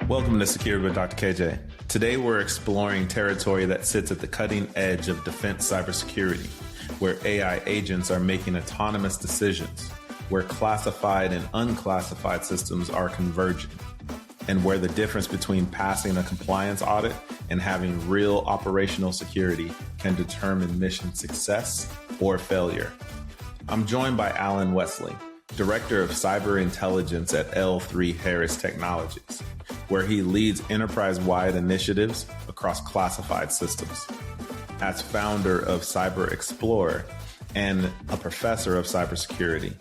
Welcome to Security with Dr. KJ. Today we're exploring territory that sits at the cutting edge of defense cybersecurity, where AI agents are making autonomous decisions, where classified and unclassified systems are converging, and where the difference between passing a compliance audit and having real operational security can determine mission success or failure. I'm joined by Alan Westley, Director of Cyber Intelligence at L3Harris Technologies, where he leads enterprise-wide initiatives across classified systems. As founder of Cyber Explorer and a professor of cybersecurity,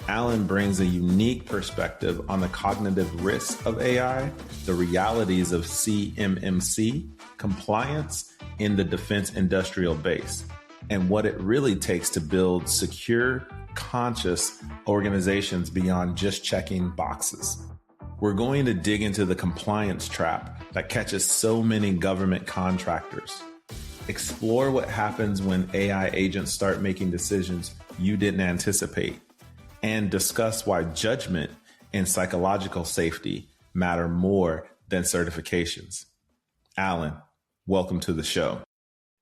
Alan brings a unique perspective on the cognitive risks of AI, the realities of CMMC, compliance in the defense industrial base, and what it really takes to build secure, conscious organizations beyond just checking boxes. We're going to dig into the compliance trap that catches so many government contractors. Explore what happens when AI agents start making decisions you didn't anticipate, and discuss why judgment and psychological safety matter more than certifications. Alan, welcome to the show.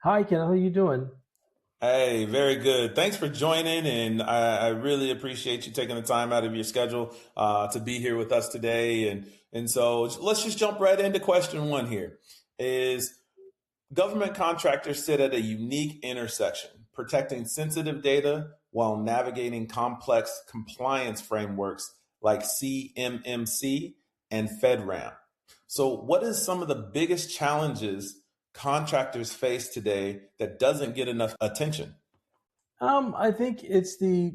Hi, Ken. How are you doing? Hey, very good. Thanks for joining, and I really appreciate you taking the time out of your schedule to be here with us today. And so let's just jump right into question one here. Is government contractors sit at a unique intersection, protecting sensitive data while navigating complex compliance frameworks like CMMC and FedRAMP. So what is some of the biggest challenges contractors face today that doesn't get enough attention? I think it's the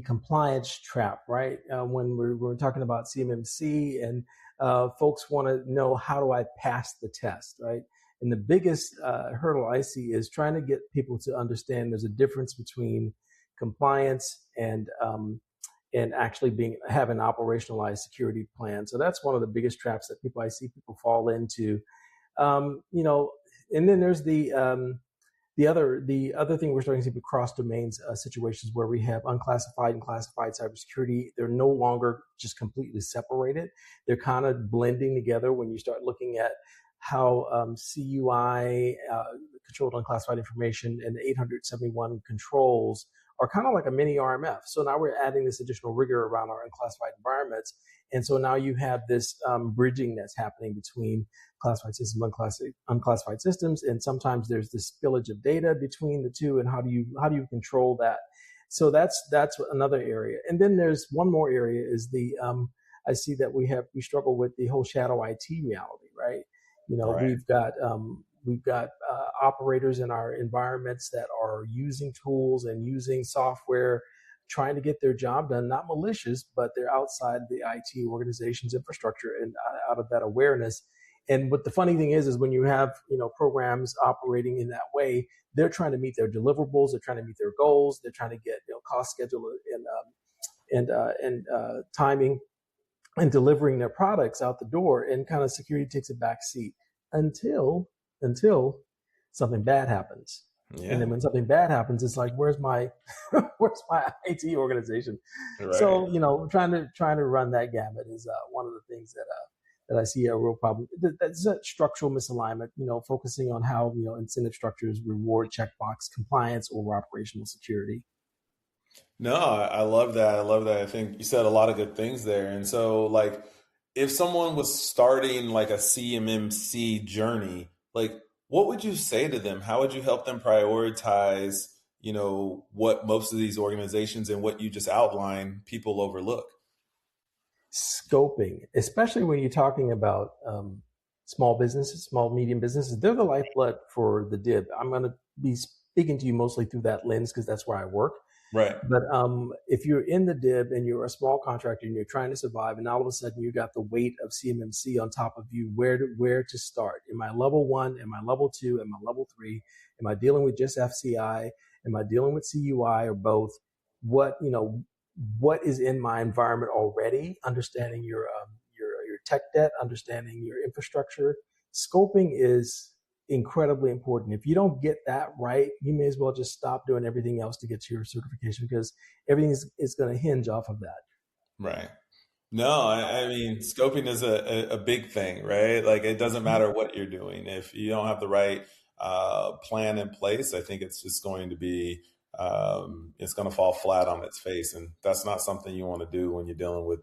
compliance trap, right? When we're talking about CMMC and folks want to know, how do I pass the test, right? And the biggest hurdle I see is trying to get people to understand there's a difference between compliance and actually having an operationalized security plan. So that's one of the biggest traps that I see people fall into. And then there's the other thing we're starting to see with cross domains situations where we have unclassified and classified cybersecurity. They're no longer just completely separated. They're kind of blending together when you start looking at how CUI, controlled unclassified information, and the 871 controls are kind of like a mini RMF. So now we're adding this additional rigor around our unclassified environments. And so now you have this bridging that's happening between classified systems and unclassified systems. And sometimes there's this spillage of data between the two. And how do you control that? So that's another area. And then there's one more area is I see that we struggle with the whole shadow IT reality, right? Right. We've got operators in our environments that are using tools and using software, trying to get their job done, not malicious, but they're outside the IT organization's infrastructure and out of that awareness. And what the funny thing is when you have, programs operating in that way, they're trying to meet their deliverables, they're trying to meet their goals, they're trying to get, cost schedule and timing and delivering their products out the door, and kind of security takes a back seat until something bad happens. Yeah. And then when something bad happens, it's like, where's my IT organization? Right. So, trying to run that gamut is one of the things that I see a real problem. That's a structural misalignment, focusing on how, incentive structures reward checkbox compliance over operational security. No, I love that. I think you said a lot of good things there. And so, if someone was starting a CMMC journey, what would you say to them? How would you help them prioritize, what most of these organizations and what you just outlined people overlook? Scoping, especially when you're talking about small businesses, small, medium businesses, they're the lifeblood for the DIB. I'm going to be speaking to you mostly through that lens because that's where I work. Right. But if you're in the DIB and you're a small contractor and you're trying to survive, and all of a sudden you got the weight of CMMC on top of you, where to start? Am I level 1? Am I level 2? Am I level 3? Am I dealing with just FCI? Am I dealing with CUI or both? What is in my environment already? Understanding your tech debt, understanding your infrastructure. Scoping is incredibly important. If you don't get that right, you may as well just stop doing everything else to get to your certification, because everything is going to hinge off of that. Right. No, I mean, scoping is a big thing, right? Like it doesn't matter what you're doing. If you don't have the right plan in place, I think it's just going to be, it's going to fall flat on its face. And that's not something you want to do when you're dealing with,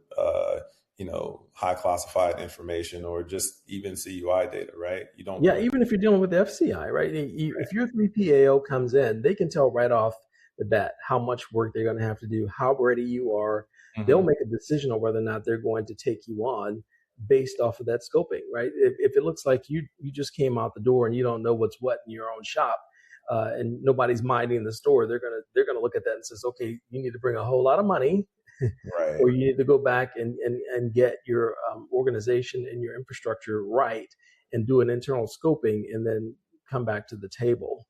high classified information or just even CUI data, right? You don't Yeah, want even if you're dealing with the FCI, right? If your 3PAO comes in, they can tell right off the bat how much work they're going to have to do, how ready you are. to. They'll Hmm. make a decision on whether or not they're going to take you on based off of that scoping, right? If it looks like you just came out the door and you don't know what's what in your own shop, and nobody's minding the store, they're gonna look at that and says, okay, you need to bring a whole lot of money, Right. or you need to go back and get your organization and your infrastructure right and do an internal scoping and then come back to the table.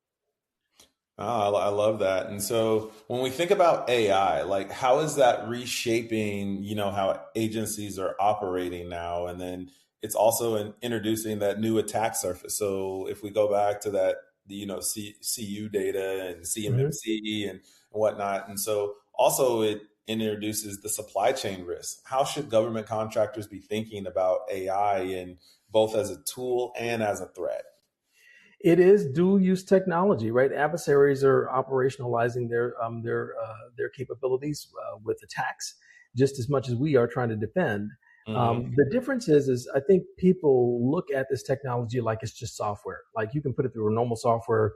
Oh, I love that. And so when we think about AI, like how is that reshaping, how agencies are operating now? And then it's also introducing that new attack surface. So if we go back to that, CU data and Mm-hmm. CMMC and whatnot. And so also it introduces the supply chain risk. How should government contractors be thinking about AI in both as a tool and as a threat? It is dual use technology, right? Adversaries are operationalizing their capabilities with attacks just as much as we are trying to defend. Hmm. The difference is I think people look at this technology like it's just software. Like you can put it through a normal software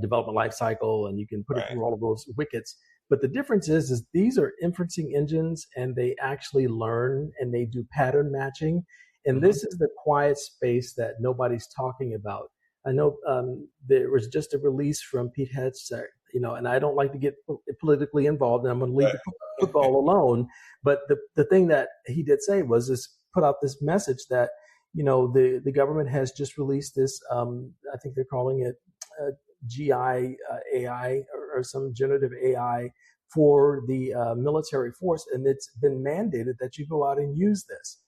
development life cycle, and you can put it Right. through all of those wickets. But the difference is these are inferencing engines, and they actually learn and they do pattern matching. And Hmm. this is the quiet space that nobody's talking about. I know there was just a release from Pete Hegseth, and I don't like to get politically involved, and I'm going to leave the football alone. But the thing that he did say was this: put out this message that the government has just released this. I think they're calling it GI AI, or some generative AI for the military force, and it's been mandated that you go out and use this,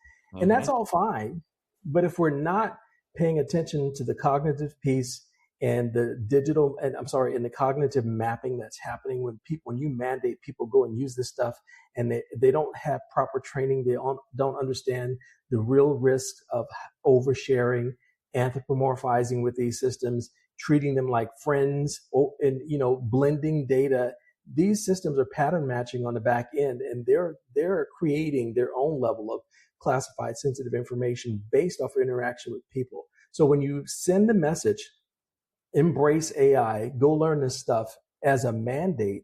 and that's Hmm. all fine. But if we're not paying attention to the cognitive piece and the digital, and I'm sorry, and the cognitive mapping that's happening when you mandate people go and use this stuff, and they don't have proper training, they don't understand the real risks of oversharing, anthropomorphizing with these systems, treating them like friends, and blending data. These systems are pattern matching on the back end, and they're creating their own level of classified sensitive information based off of interaction with people. So when you send the message, embrace AI, go learn this stuff as a mandate,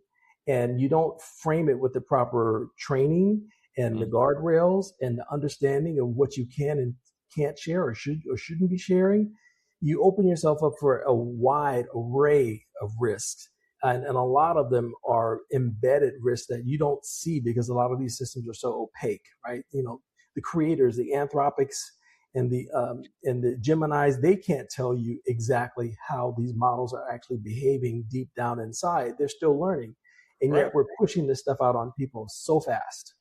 and you don't frame it with the proper training and the guardrails and the understanding of what you can and can't share or shouldn't be sharing, you open yourself up for a wide array of risks. And a lot of them are embedded risks that you don't see because a lot of these systems are so opaque, right? The creators, the Anthropics, and the Geminis, they can't tell you exactly how these models are actually behaving deep down inside. They're still learning, and Right. yet we're pushing this stuff out on people so fast.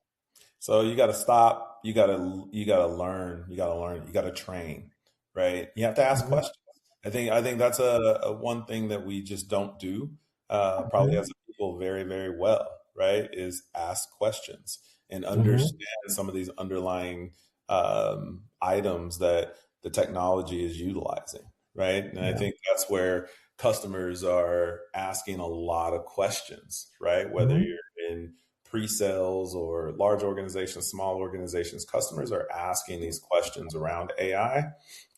So you got to stop. You got to learn. You got to train, right? You have to ask Mm-hmm. questions. I think that's a one thing that we just don't do, probably as a people very, very well, right? Is ask questions and Mm-hmm. understand some of these underlying items that the technology is utilizing, right? And I Yeah. think that's where customers are asking a lot of questions, right? Whether Mm-hmm. you're in pre-sales or large organizations, small organizations, customers are asking these questions around AI,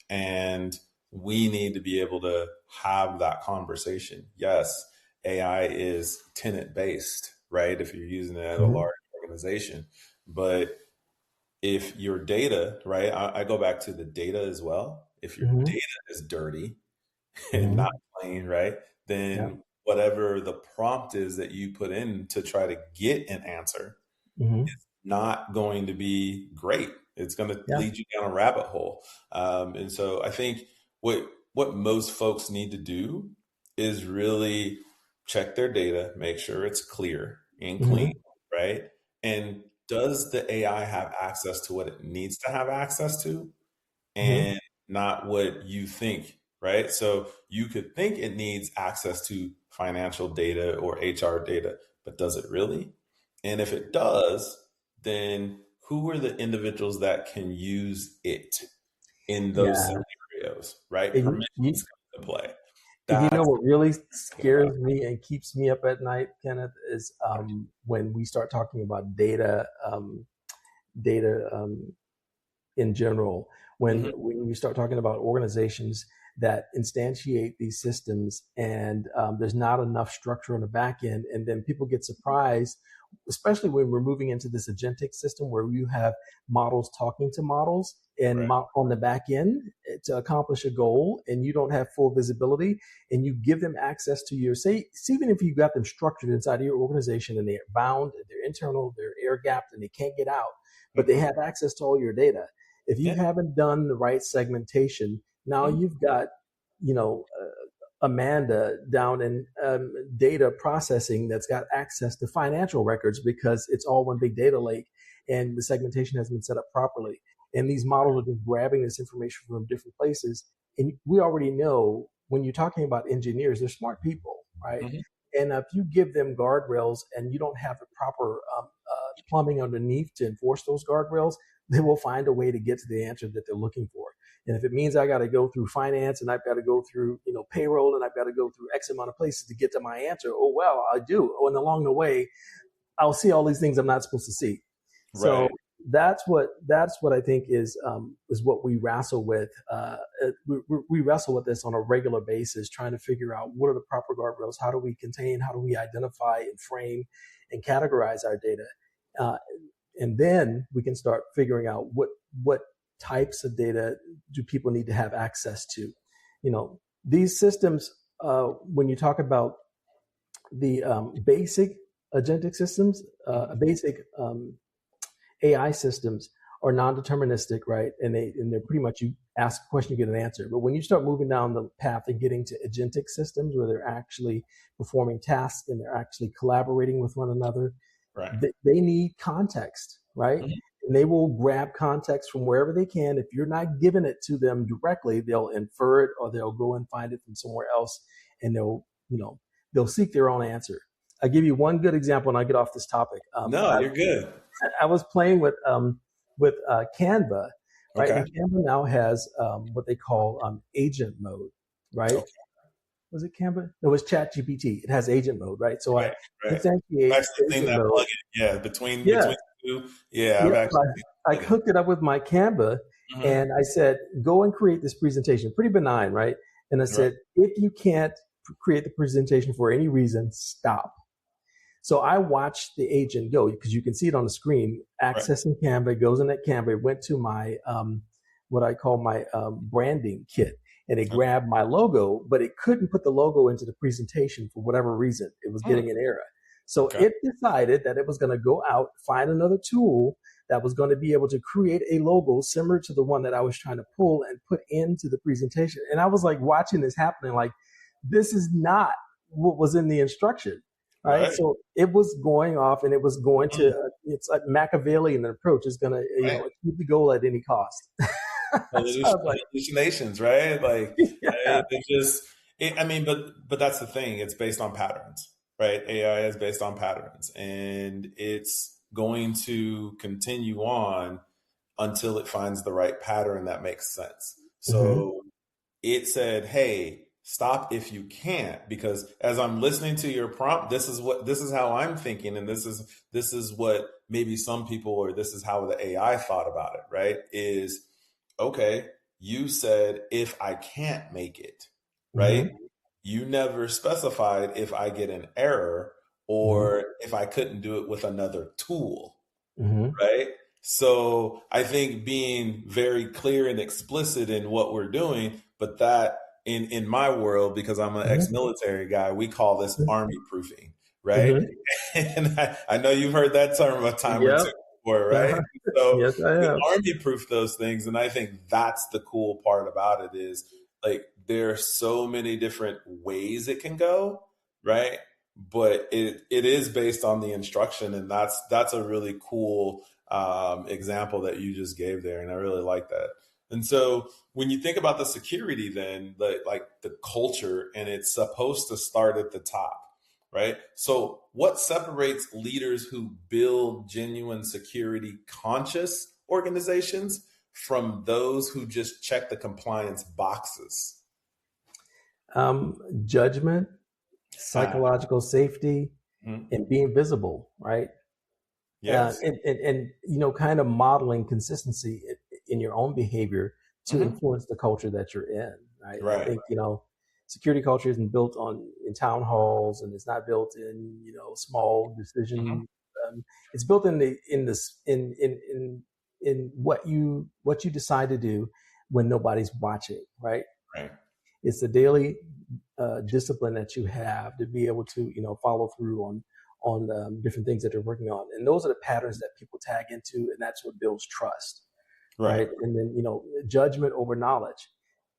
and we need to be able to have that conversation. Yes, AI is tenant based, right? If you're using it at a Mm-hmm. large organization, but if your data, right? I go back to the data as well. If your Mm-hmm. data is dirty and Mm-hmm. not clean, right? Yeah. Then whatever the prompt is that you put in to try to get an answer Mm-hmm. not going to be great. It's going to Yeah. lead you down a rabbit hole. And so I think what most folks need to do is really check their data, make sure it's clear and clean, Mm-hmm. right? And does the AI have access to what it needs to have access to? Mm-hmm. And not what you think, right? So you could think it needs access to financial data or HR data, but does it really? And if it does, then who are the individuals that can use it in those Yeah. scenarios, right? And Permissions come into play. and you know That's what really about. scares me and keeps me up at night, Kenneth, is when we start talking about data in general. Mhm. When you start talking about organizations that instantiate these systems and there's not enough structure on the back end, and then people get surprised, especially when we're moving into this agentic system where you have models talking to models and Right. on the back end to accomplish a goal, and you don't have full visibility, and you give them access to your say, even if you got them structured inside of your organization and they're bound, they're internal, they're air gapped, and they can't get out, but they Mhm. have access to all your data. If you Yeah. haven't done the right segmentation, now Mhm. you've got, you know, Amanda down in data processing that's got access to financial records because it's all one big data lake and the segmentation has been set up properly. And these models are just grabbing this information from different places. And we already know when you're talking about engineers, they're smart people, right? Mhm. And if you give them guardrails and you don't have the proper plumbing underneath to enforce those guardrails, they will find a way to get to the answer that they're looking for. And if it means I got to go through finance and I've got to go through, payroll and I've got to go through X amount of places to get to my answer, oh, well, I do. Oh, and along the way, I'll see all these things I'm not supposed to see. So Right. that's what I think is what we wrestle with. We wrestle with this on a regular basis, trying to figure out what are the proper guardrails, how do we contain, how do we identify and frame and categorize our data, uh, and then we can start figuring out what types of data do people need to have access to. These systems, when you talk about the basic agentic systems, basic AI systems are non-deterministic, right? And they're pretty much, you ask a question, you get an answer. But when you start moving down the path and getting to agentic systems where they're actually performing tasks and they're actually collaborating with one another, Right. they need context, right? Mhm. And they will grab context from wherever they can. If you're not giving it to them directly, they'll infer it or they'll go and find it from somewhere else, and they'll seek their own answer. I'll give you one good example, and I'll get off this topic. No, you're good. I was playing with Canva, right? Okay. And Canva now has what they call agent mode, right? Okay. Was it Canva? No, it was ChatGPT. It has agent mode, right? So I Right. Right. instantiate I've actually seen agent that mode. plugin. Yeah. Between Yeah, the two. Yeah. I've yeah. actually seen I that plugin. hooked it up with my Canva, Mhm. and I said, "Go and create this presentation." Pretty benign, right? And I Right. said, "If you can't create the presentation for any reason, stop." So I watched the agent go because you can see it on the screen, Right. accessing Canva, it goes in that Canva, it went to my, what I call my branding kit, and it Okay. grabbed my logo, but it couldn't put the logo into the presentation for whatever reason. It was Hmm. getting an error. So Okay. it decided that it was going to go out, find another tool that was going to be able to create a logo similar to the one that I was trying to pull and put into the presentation. And I was like watching this happening, like, this is not what was in the instruction. Right. Right. So it was going off and it was going to, Mhm. it's a Machiavellian approach. It's going to, Right. achieve the goal at any cost. So I was like, Hallucinations, right? Like yeah. it just, I mean, but that's the thing. It's based on patterns, right? AI is based on patterns, and it's going to continue on until it finds the right pattern that makes sense. Mm-hmm. So it said, "Hey, stop if you can't," because as I'm listening to your prompt, this is how I'm thinking, and this is what maybe some people, or this is how the AI thought about it, right? Is okay, you said if I can't make it, right? Mm-hmm. You never specified if I get an error Mm-hmm. or if I couldn't do it with another tool, Mm-hmm. right? So I think being very clear and explicit in what we're doing, but that in my world, because I'm an ex-military guy, we call this army proofing, right? Mm-hmm. And I know you've heard that term a time or Yep. two before, right? Uh-huh. So Yes, I we have. army proof those things, and I think that's the cool part about it is like there are so many different ways it can go, right? But it is based on the instruction, and that's a really cool example that you just gave there, and I really like that. And so when you think about the security, then like the culture, and it's supposed to start at the top, right? So what separates leaders who build genuine security conscious organizations from those who just check the compliance boxes? Judgment, psychological safety, and being visible, right? Yes. And kind of modeling consistency in your own behavior to influence the culture that you're in, right? Right. I think, security culture isn't built in town halls, and it's not built in, small decision. It's built in what you decide to do when nobody's watching, right? Right. It's the daily discipline that you have to be able to, follow through on different things that you're working on. And those are the patterns that people tag into, and that's what builds trust. Right. And then, judgment over knowledge.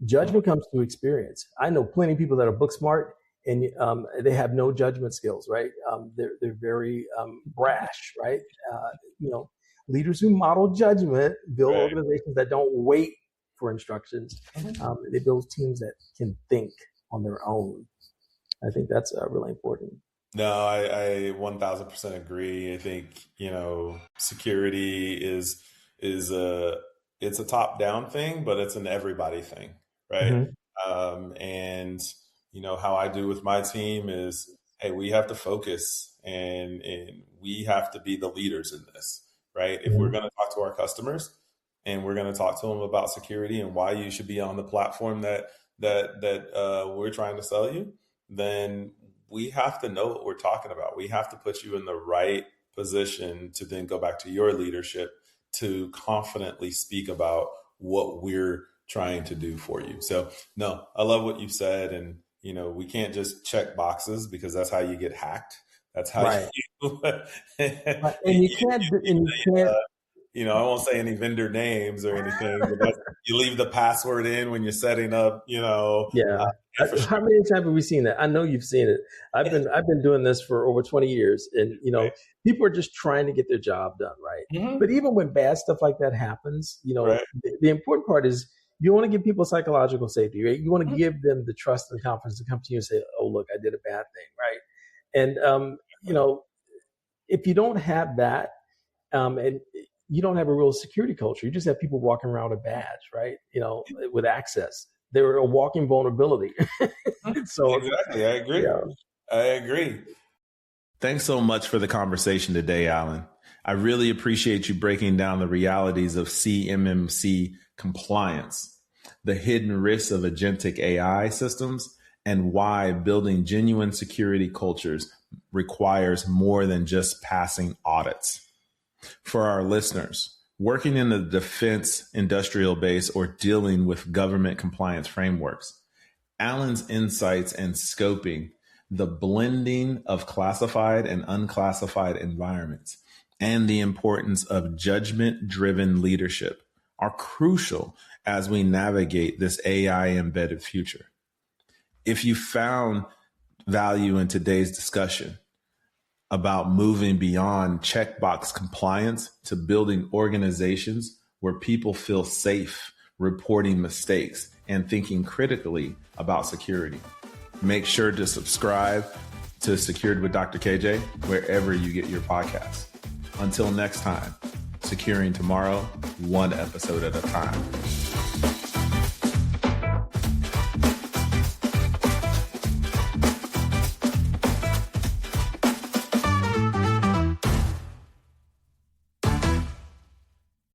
Judgment comes through experience. I know plenty of people that are book smart and they have no judgment skills, right? They're very brash, right? Leaders who model judgment build organizations that don't wait for instructions. They build teams that can think on their own. I think that's really important. No, I 1000% agree. I think, security is it's a top down thing, but it's an everybody thing, right? And how I do with my team is, hey, we have to focus and we have to be the leaders in this, right? If we're going to talk to our customers and we're going to talk to them about security and why you should be on the platform that we're trying to sell you, then we have to know what we're talking about. We have to put you in the right position to then go back to your leadership to confidently speak about what we're trying to do for you. So no, I love what you said. And, we can't just check boxes because that's how you get hacked. That's how and you can't, I won't say any vendor names or anything, but you leave the password in when you're setting up, How many times have we seen that? I know you've seen it. I've been doing this for over 20 years, and people are just trying to get their job done, right? But even when bad stuff like that happens, the important part is you want to give people psychological safety, right? You want to give them the trust and confidence to come to you and say, "Oh, look, I did a bad thing," right? And if you don't have that, and you don't have a real security culture, you just have people walking around with a badge, right? With access. They're a walking vulnerability. So exactly, I agree. I agree. Thanks so much for the conversation today, Alan. I really appreciate you breaking down the realities of CMMC compliance, the hidden risks of agentic AI systems, and why building genuine security cultures requires more than just passing audits. For our listeners, working in the defense industrial base or dealing with government compliance frameworks, Alan's insights and scoping the blending of classified and unclassified environments and the importance of judgment-driven leadership are crucial as we navigate this AI-embedded future. If you found value in today's discussion about moving beyond checkbox compliance to building organizations where people feel safe reporting mistakes and thinking critically about security, make sure to subscribe to Secured with Dr. KJ wherever you get your podcasts. Until next time, securing tomorrow, one episode at a time.